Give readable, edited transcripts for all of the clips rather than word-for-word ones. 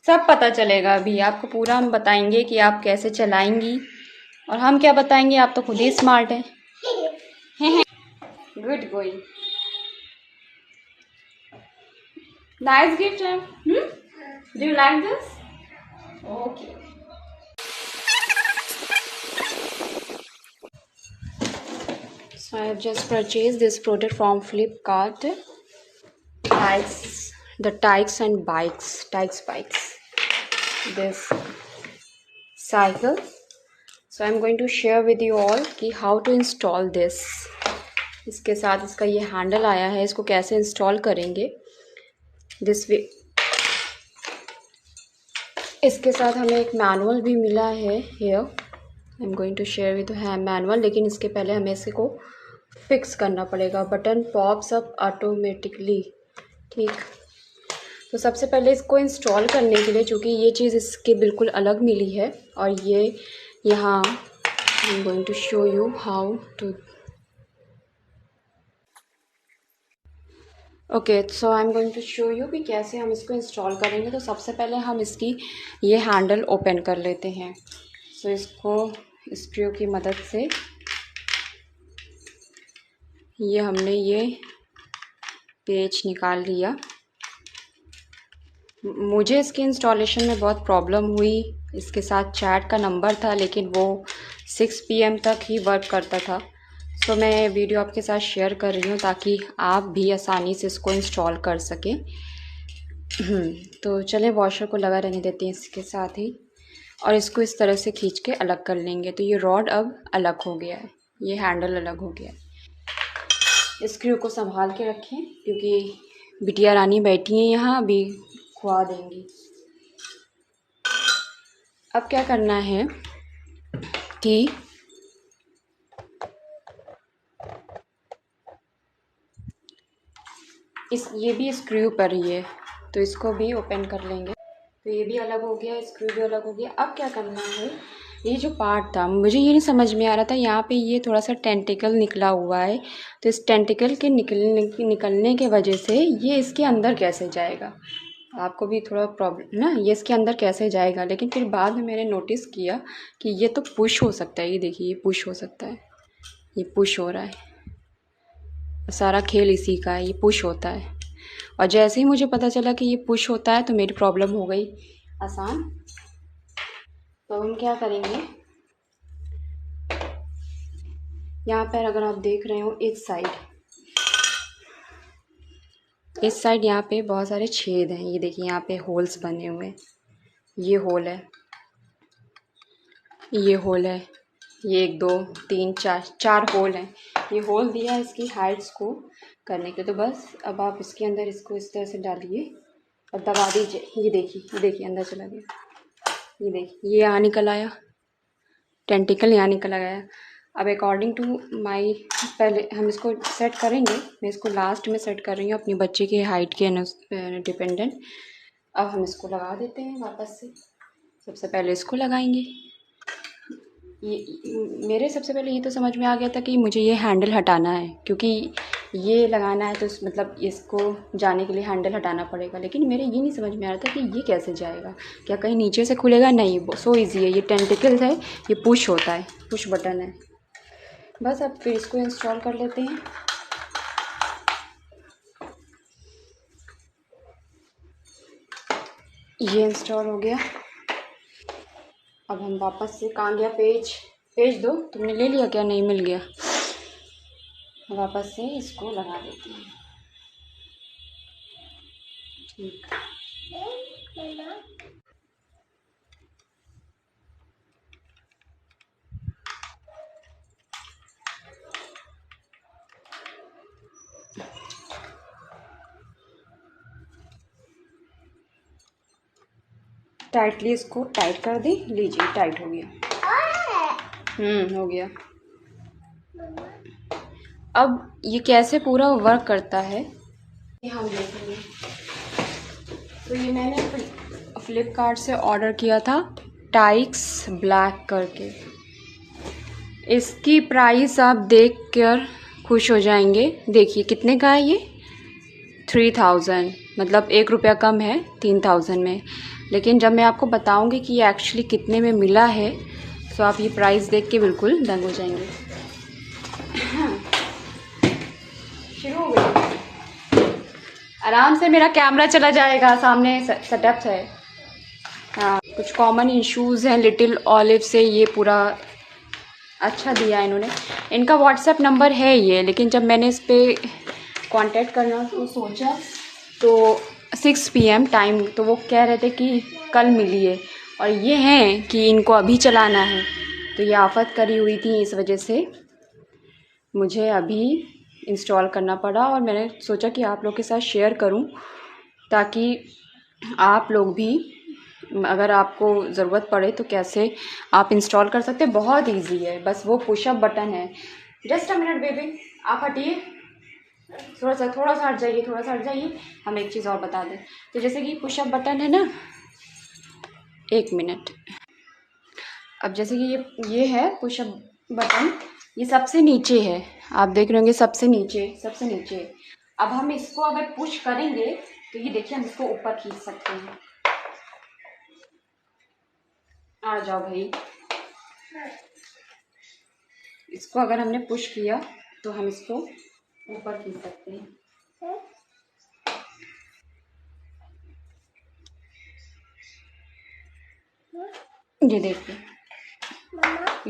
सब पता चलेगा अभी आपको, पूरा हम बताएंगे कि आप कैसे चलाएंगी, और हम क्या बताएंगे, आप तो खुद ही स्मार्ट हैं। गुड गोइंग, नाइस गिफ्ट है। Do you like this? Okay. So I have just purchased this product from Flipkart. The Tikes and bikes, Tikes bikes. This cycle. So I'm going to share with you all कि how to install this. इसके साथ इसका ये handle आया है, इसको कैसे install करेंगे दिस वे। इसके साथ हमें एक मैनुअल भी मिला है here. I am going to share with manual, लेकिन इसके पहले हमें इसको फिक्स करना पड़ेगा। बटन पॉप्स अप ऑटोमेटिकली, ठीक। तो सबसे पहले इसको इंस्टॉल करने के लिए, चूँकि ये चीज़ इसके बिल्कुल अलग मिली है, और ये यहाँ I am going to show you how to. Okay, so I am going to show you कि कैसे हम इसको इंस्टॉल करेंगे। तो सबसे पहले हम इसकी ये हैंडल ओपन कर लेते हैं। सो इसको स्क्रू की मदद से ये हमने ये पेज निकाल लिया। मुझे इसके इंस्टॉलेशन में बहुत प्रॉब्लम हुई। इसके साथ चैट का नंबर था, लेकिन वो 6 PM तक ही वर्क करता था। तो मैं वीडियो आपके साथ शेयर कर रही हूँ ताकि आप भी आसानी से इसको इंस्टॉल कर सकें। तो चलें, वॉशर को लगा रहने देते हैं इसके साथ ही, और इसको इस तरह से खींच के अलग कर लेंगे। तो ये रॉड अब अलग हो गया है, ये हैंडल अलग हो गया है। स्क्रू को संभाल के रखें क्योंकि बिटिया रानी बैठी हैं यहाँ, अभी खुआ देंगी। अब क्या करना है कि ये भी स्क्रू पर ही है, तो इसको भी ओपन कर लेंगे। तो ये भी अलग हो गया, स्क्रू भी अलग हो गया। अब क्या करना है, ये जो पार्ट था मुझे ये नहीं समझ में आ रहा था, यहाँ पे ये थोड़ा सा टेंटिकल निकला हुआ है। तो इस टेंटिकल के निकलने के वजह से ये इसके अंदर कैसे जाएगा, आपको भी थोड़ा प्रॉब्लम ना, ये इसके अंदर कैसे जाएगा। लेकिन फिर बाद में मैंने नोटिस किया कि ये तो पुश हो सकता है। ये देखिए, ये पुश हो सकता है, ये पुश हो रहा है। सारा खेल इसी का है, ये पुश होता है। और जैसे ही मुझे पता चला कि ये पुश होता है तो मेरी प्रॉब्लम हो गई आसान। तो हम क्या करेंगे, यहाँ पर अगर आप देख रहे हो इस साइड यहाँ पे बहुत सारे छेद हैं। ये देखिए, यहाँ पे होल्स बने हुए हैं। ये होल है, ये होल है, ये 1 2 3 4 होल हैं। ये होल दिया है इसकी हाइट्स को करने के। तो बस अब आप इसके अंदर इसको इस तरह से डालिए और दबा दीजिए। ये देखिए अंदर चला गया। ये देखिए, ये यहाँ निकल आया, टेंटिकल यहाँ निकल आया। अब अकॉर्डिंग टू माई, पहले हम इसको सेट करेंगे। मैं इसको लास्ट में सेट कर रही हूँ अपनी बच्चे की हाइट के डिपेंडेंट। अब हम इसको लगा देते हैं वापस से। सबसे पहले इसको लगाएंगे। ये मेरे सबसे पहले ये तो समझ में आ गया था कि मुझे ये हैंडल हटाना है, क्योंकि ये लगाना है तो मतलब इसको जाने के लिए हैंडल हटाना पड़ेगा। लेकिन मेरे ये नहीं समझ में आ रहा था कि ये कैसे जाएगा, क्या कहीं नीचे से खुलेगा? नहीं, सो ईजी है। ये टेंटिकल है, ये पुश होता है, पुश बटन है बस। अब फिर इसको इंस्टॉल कर लेते हैं। ये इंस्टॉल हो गया। अब हम वापस से, कहाँ गया पेज दो, तुमने ले लिया क्या? नहीं मिल गया। वापस से इसको लगा देते हैं। ठीक, टाइटली इसको टाइट कर दी। लीजिए, टाइट हो गया। हो गया। अब ये कैसे पूरा वर्क करता है ये हम देखेंगे। तो ये मैंने फ्लिपकार्ट से ऑर्डर किया था, टाइक्स ब्लैक करके। इसकी प्राइस आप देख कर खुश हो जाएंगे। देखिए कितने का है ये, 3000। मतलब 1 रुपया कम है 3000 में। लेकिन जब मैं आपको बताऊंगी कि ये एक्चुअली कितने में मिला है तो आप ये प्राइस देख के बिल्कुल दंग हो जाएंगे। शुरू हो गई। आराम से मेरा कैमरा चला जाएगा, सामने सेटअप है। हाँ, कुछ कॉमन इश्यूज़ हैं लिटिल ऑलिव से, ये पूरा अच्छा दिया इन्होंने। इनका व्हाट्सएप नंबर है ये, लेकिन जब मैंने इस पर कांटेक्ट करना तो सोचा तो 6 PM टाइम, तो वो कह रहे थे कि कल मिलिए, और ये हैं कि इनको अभी चलाना है। तो ये आफत करी हुई थी, इस वजह से मुझे अभी इंस्टॉल करना पड़ा। और मैंने सोचा कि आप लोग के साथ शेयर करूं ताकि आप लोग भी, अगर आपको ज़रूरत पड़े तो कैसे आप इंस्टॉल कर सकते हैं। बहुत इजी है, बस वो पुशअप बटन है। जस्ट अ मिनट बेबी, आप हटिए, थोड़ा सा हट जाइए, थोड़ा सा हट जाइए। हम एक चीज़ और बता दें, तो जैसे कि पुशअप बटन है ना, 1 मिनट। अब जैसे कि ये है पुशअप बटन, ये सबसे नीचे है, आप देख रहे होंगे सबसे नीचे। अब हम इसको अगर पुश करेंगे तो ये देखिए हम इसको ऊपर खींच सकते हैं। आ जाओ भाई। इसको अगर हमने पुश किया तो हम इसको ऊपर खींच सकते हैं। ये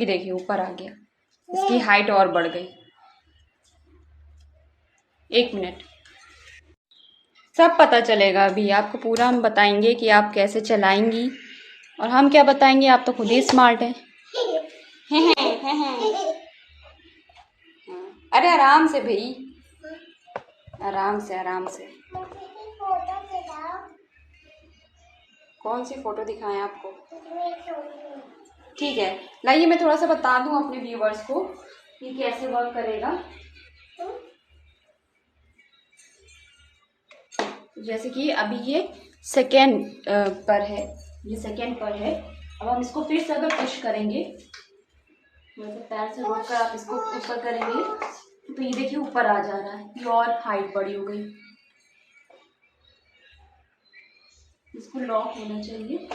देखिए ऊपर आ गया, इसकी हाइट और बढ़ गई। 1 मिनट, सब पता चलेगा अभी आपको, पूरा हम बताएंगे कि आप कैसे चलाएंगी। और हम क्या बताएंगे, आप तो खुद ही स्मार्ट हैं। अरे आराम से भाई, आराम से। कौन सी फोटो दिखाएं आपको? ठीक है, लाइए मैं थोड़ा सा बता दूं अपने व्यूवर्स को कि कैसे वर्क करेगा। जैसे कि अभी ये सेकेंड पर है, अब हम इसको फिर से अगर पुश करेंगे, वैसे पैर से रोककर आप इसको ऊपर करेंगे तो ये देखिए ऊपर आ जा रहा है, ये और हाइट बड़ी हो गई। इसको लॉक होना चाहिए।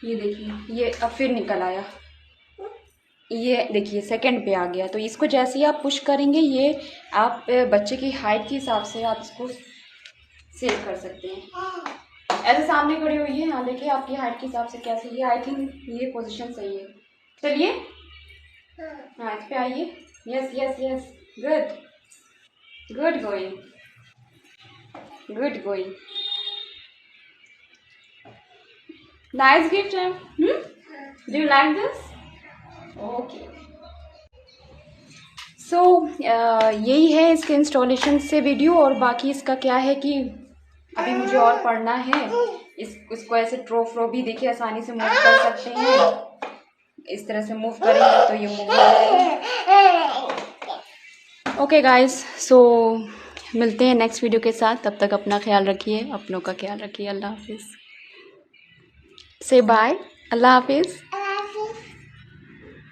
ये देखिए ये अब फिर निकल आया, ये देखिए सेकंड पे आ गया। तो इसको जैसे ही आप पुश करेंगे, ये आप बच्चे की हाइट के हिसाब से आप इसको सेव कर सकते हैं। ऐसे सामने खड़ी हुई है, हाँ देखिए आपकी हाइट के हिसाब से कैसे, ये आई थिंक ये पोजीशन सही है। चलिए हाँ इस पे आइए। Yes good going. Nice gift है। Do you like this? Okay. So यही है इसके इंस्टॉलेशन से वीडियो। और बाकी इसका क्या है कि अभी मुझे और पढ़ना है। इसको ऐसे ट्रो भी देखिए आसानी से मूव कर सकते हैं। इस तरह से मूव करेंगे तो ये मूव हो जाएगा। ओके गाइस, सो मिलते हैं नेक्स्ट वीडियो के साथ। तब तक अपना ख्याल रखिए, अपनों का ख्याल रखिए। अल्लाह हाफिज़। से बाय, अल्लाह हाफिज़।